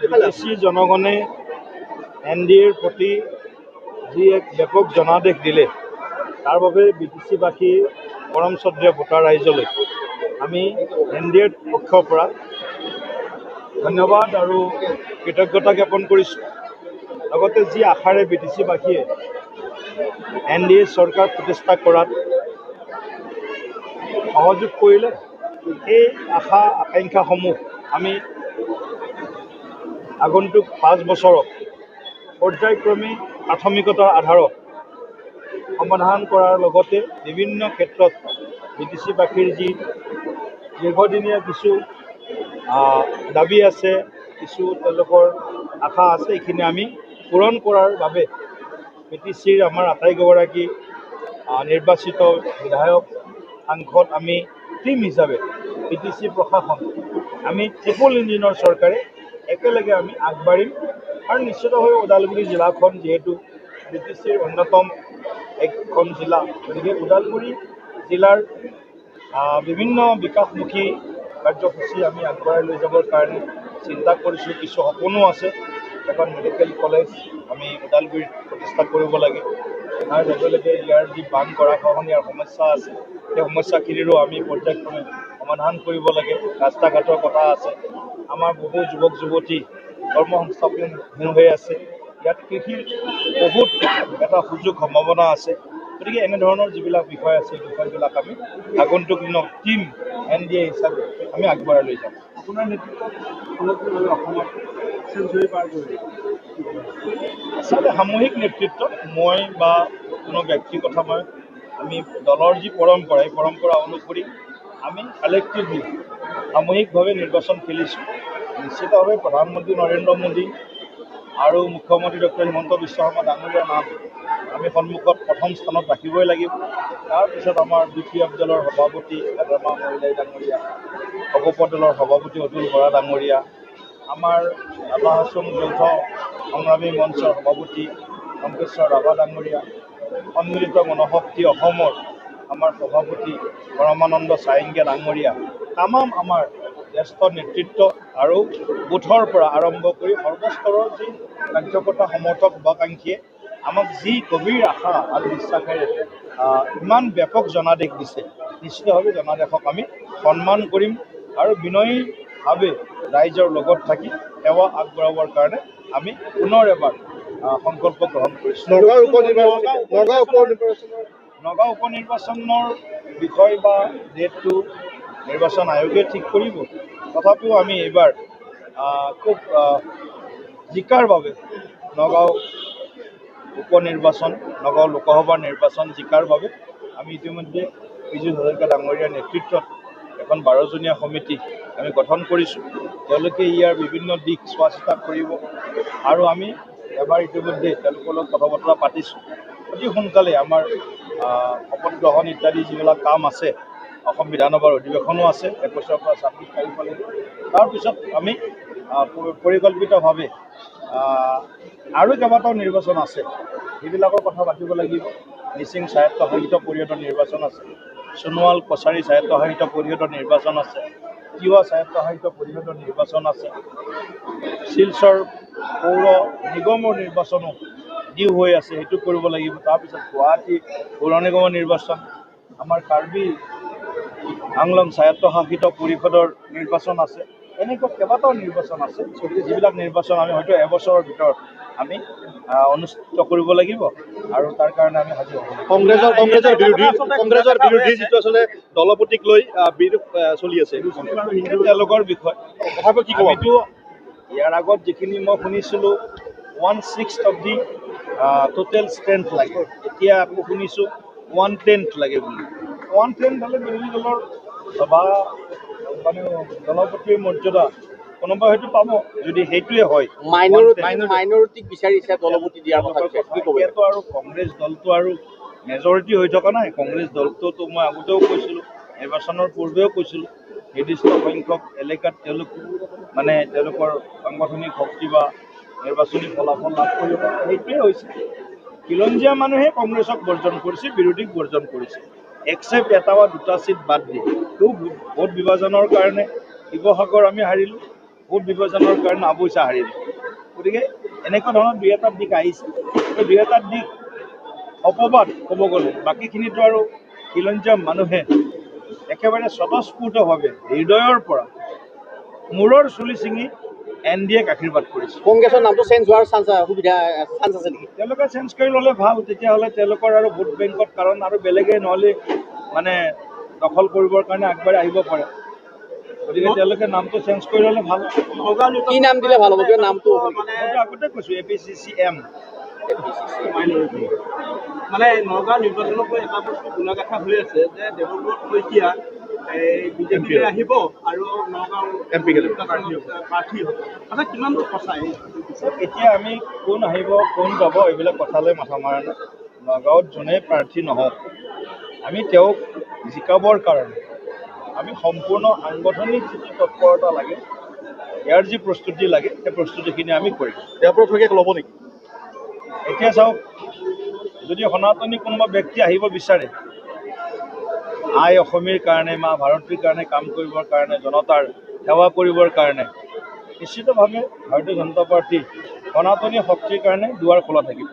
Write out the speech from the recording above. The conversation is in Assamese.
বিদেশী জনগণে NDAৰ প্ৰতি যি এক ব্যাপক জনাদেশ দিলে তাৰ বাবে বিদেশীবাসী পৰম শ্ৰদ্ধেয় ভোটাৰ ৰাইজলৈ আমি NDAৰ পক্ষৰ পৰা ধন্যবাদ আৰু কৃতজ্ঞতা জ্ঞাপন কৰিছোঁ। লগতে যি আশাৰে বিদেশীবাসীয়ে NDA চৰকাৰ প্ৰতিষ্ঠা কৰাত সহযোগ কৰিলে সেই আশা আকাংক্ষাসমূহ আমি আগন্তুক 5 বছৰত পৰ্যায়ক্ৰমে প্ৰাথমিকতাৰ আধাৰত সমাধান কৰাৰ লগতে বিভিন্ন ক্ষেত্ৰত বিদেশীবাসীৰ যি দীৰ্ঘদিনীয়া কিছু দাবী আছে, কিছু তেওঁলোকৰ আশা আছে, এইখিনি আমি পূৰণ কৰাৰ বাবে PTCৰ আমাৰ আটাইকেইগৰাকী নিৰ্বাচিত বিধায়ক সাংসদ আমি টিম হিচাপে PTC প্ৰশাসন আমি ট্ৰিপল ইঞ্জিনৰ চৰকাৰে একেলগে আমি আগবাঢ়িম আৰু নিশ্চিতভাৱে ওদালগুৰি জিলাখন যিহেতু PTCৰ অন্যতম এখন জিলা, গতিকে ওদালগুৰি জিলাৰ বিভিন্ন বিকাশমুখী কাৰ্যসূচী আমি আগবঢ়াই লৈ যাবৰ কাৰণে চিন্তা কৰিছোঁ। কিছু সপোনো আছে। এখন মেডিকেল কলেজ আমি ওদালগুৰিত প্ৰতিষ্ঠা কৰিব লাগে। তাৰ লগে লগে ইয়াৰ যি বান গৰাখহনীয়াৰ সমস্যা আছে, সেই সমস্যাখিনিৰো আমি পৰ্যায়ক্ৰমে সমাধান কৰিব লাগে। ৰাস্তা ঘাটৰ কথা আছে। আমাৰ বহু যুৱক যুৱতী কৰ্মসংস্থাপনহীন হৈ আছে। ইয়াত কৃষিৰ বহুত এটা সুযোগ সম্ভাৱনা আছে। গতিকে এনেধৰণৰ যিবিলাক বিষয় আছে, এই বিষয়বিলাক আমি আগন্তুক দিনত টিম NDA হিচাপে আমি আগবঢ়াই লৈ যাম। আপোনাৰ নেতৃত্বত অসমত চেঞ্চুৰী পাৰ কৰিলে আচলতে সামূহিক নেতৃত্বত মই বা কোনো ব্যক্তিৰ কথা আমি দলৰ যি পৰম্পৰা, এই পৰম্পৰা অনুসৰি আমি কালেক্টিভলি সামূহিকভাৱে নিৰ্বাচন খেলিছোঁ। নিশ্চিতভাৱে প্ৰধানমন্ত্ৰী নৰেন্দ্ৰ মোদী আৰু মুখ্যমন্ত্ৰী ডক্টৰ হিমন্ত বিশ্ব শৰ্মা ডাঙৰীয়াৰ নাম আমি সন্মুখত প্ৰথম স্থানত ৰাখিবই লাগিব। তাৰপিছত আমাৰ BPF দলৰ সভাপতি ৰাজমা মহিলাই ডাঙৰীয়া, অগপ দলৰ সভাপতি অতুল বৰা ডাঙৰীয়া, আমাৰ আবাহ আছাম যৌথ সংগ্ৰামী মঞ্চৰ সভাপতি অংকেশ্বৰ ৰাভা ডাঙৰীয়া, সন্মিলিত গণশক্তি অসমৰ আমাৰ সভাপতি পৰমানন্দ সাৰেংগীয়া ডাঙৰীয়া, তামাম আমাৰ জ্যেষ্ঠ নেতৃত্ব আৰু বুথৰ পৰা আৰম্ভ কৰি সৰ্বস্তৰৰ যি কাৰ্যকৰ্তা সমৰ্থক শুভাকাংক্ষীয়ে আমাক যি গভীৰ আশা আৰু বিশ্বাসেৰে ইমান ব্যাপক জনাদেশ দিছে, নিশ্চিতভাৱে জনাদেশক আমি সন্মান কৰিম আৰু বিনয়ীভাৱে ৰাইজৰ লগত থাকি সেৱা আগবঢ়াবৰ কাৰণে আমি পুনৰ এবাৰ সংকল্প গ্ৰহণ কৰিছোঁ। নগাঁও উপনিৰ্বাচনৰ বিষয় বা ডেটটো নিৰ্বাচন আয়োগে ঠিক কৰিব। তথাপিও আমি এইবাৰ খুব জিকাৰ বাবে নগাঁও উপনিৰ্বাচন, নগাঁও লোকসভাৰ নিৰ্বাচন জিকাৰ বাবে আমি ইতিমধ্যে পীযুষ হাজৰিকা ডাঙৰীয়াৰ নেতৃত্বত এখন 12জনীয়া সমিতি আমি গঠন কৰিছোঁ। তেওঁলোকে ইয়াৰ বিভিন্ন দিশ চোৱা চিতা কৰিব আৰু আমি এবাৰ ইতিমধ্যে তেওঁলোকৰ লগত কথা বতৰা পাতিছোঁ। অতি সোনকালে আমাৰ শপত গ্ৰহণ ইত্যাদি যিবিলাক কাম আছে, অসম বিধানসভাৰ অধিৱেশনো আছে 21 পৰা 26 তাৰিখলৈকে। তাৰপিছত আমি পৰিকল্পিতভাৱে আৰু কেইবাটাও নিৰ্বাচন আছে, সেইবিলাকৰ কথা পাতিব লাগিব। মিচিং স্বায়ত্তশাসিত পৰিষদৰ নিৰ্বাচন আছে, সোণোৱাল কছাৰী স্বায়ত্তশাসিত পৰিষদৰ নিৰ্বাচন আছে, তিৱা স্বায়ত্তশাসিত পৰিষদৰ নিৰ্বাচন আছে, শিলচৰ পৌৰ নিগমৰ নিৰ্বাচনো ডিউ হৈ আছে, সেইটো কৰিব লাগিব। তাৰপিছত গুৱাহাটী পৌৰ নিগমৰ নিৰ্বাচন, আমাৰ কাৰ্বি আংলং স্বায়ত্তশাসিত পৰিষদৰ নিৰ্বাচন আছে। এনেকুৱা কেইবাটাও নিৰ্বাচন আছে, যিবিলাক নিৰ্বাচন আমি হয়তো এবছৰৰ ভিতৰত আমি অনুষ্ঠিত কৰিব লাগিব আৰু তাৰ কাৰণে আমি সাজু হ'ব। কংগ্ৰেছৰ বিৰোধী যিটো আচলতে দলপতিক লৈ বিৰোধ চলি আছে, তেওঁলোকৰ বিষয় কথাটো কি ক'ব? ইয়াৰ আগত যিখিনি মই শুনিছিলোঁ 1/6 অফ দি টোটেল ষ্ট্ৰেংথ লাগে, এতিয়া আকৌ শুনিছোঁ 1/10 লাগে বুলি। 1/10 হ'লে বিৰোধী দলৰ বা মানে দলপতিৰ মৰ্যাদা কোনোবা হয়তো পাব, যদি সেইটোৱে হয়। মাইনৰিটিক বিচাৰিছে দলপতি দিয়াৰ কথা। এতিয়াতো আৰু কংগ্ৰেছ দলটো আৰু মেজৰিটি হৈ থকা নাই। কংগ্ৰেছ দলটোতো মই আগতেও কৈছিলোঁ, নিৰ্বাচনৰ পূৰ্বেও কৈছিলোঁ, নিৰ্দিষ্ট সংখ্যক এলেকাত তেওঁলোক মানে তেওঁলোকৰ সাংগঠনিক শক্তি বা নিৰ্বাচনী ফলাফল লাভ কৰিব। সেইটোৱে হৈছে খিলঞ্জীয়া মানুহে কংগ্ৰেছক বৰ্জন কৰিছে, বিৰোধীক বৰ্জন কৰিছে, একচেপ্ট এটা বা দুটা চিট বাদ দি। ভোট বিভাজনৰ কাৰণে শিৱসাগৰ আমি হাৰিলোঁ, ভোট বিভাজনৰ কাৰণে অৱশ্যে হাৰিলে। গতিকে এনেকুৱা ধৰণৰ দুই এটা দিশ আহিছে, সেই দুই এটা দিশ অপবাদ ক'ব গ'লে। বাকীখিনিতো আৰু খিলঞ্জীয়া মানুহে একেবাৰে স্বতঃস্ফূৰ্তভাৱে হৃদয়ৰ পৰা মূৰৰ চুলি ছিঙি NDAক আশীৰ্বাদ কৰিছে। কংগ্ৰেছৰ নামটো চেঞ্জ হোৱাৰ চান্স আছে নেকি? তেওঁলোকে চেঞ্জ কৰি ল'লে ভাল, তেতিয়াহ'লে তেওঁলোকৰ আৰু ভোট বেংকত কাৰণ আৰু বেলেগে নহ'লে মানে দখল কৰিবৰ কাৰণে আগবাঢ়ি আহিব পাৰে। গতিকে তেওঁলোকে নামটো চেঞ্জ কৰি ল'লে ভাল। কি নাম দিলে ভাল হ'ব? কিবা নামটো মইতো আগতে কৈছোঁ APCCM। মানে নগাঁও নিৰ্বাচনত এটা বস্তু গুণাগাথা হৈ আছে যে দেৱব্ৰত শইকীয়া বিজেপিলৈ আহিব আৰু নগাঁও প্ৰাৰ্থী হ'ব। আচ্ছা, কিমান সঁচাই? এতিয়া আমি কোন আহিব কোন যাব এইবিলাক কথালৈ মাথা মাৰা নাই। নগাঁৱত যোনেই প্ৰাৰ্থী নহওক, আমি তেওঁক জিকাবৰ কাৰণে আমি সম্পূৰ্ণ সাংগঠনিক যিটো তৎপৰতা লাগে, ইয়াৰ যি প্ৰস্তুতি লাগে, সেই প্ৰস্তুতিখিনি আমি কৰিম। দেৱব্ৰত শইকীয়াক ল'ব নেকি? এতিয়া চাওক, যদি সনাতনী কোনোবা ব্যক্তি আহিব বিচাৰে, আই অসমীৰ কাৰণে, মা ভাৰতীৰ কাৰণে কাম কৰিবৰ কাৰণে, জনতাৰ সেৱা কৰিবৰ কাৰণে, নিশ্চিতভাৱে ভাৰতীয় জনতা পাৰ্টি সনাতনী শক্তিৰ কাৰণে দুৱাৰ খোলা থাকিব।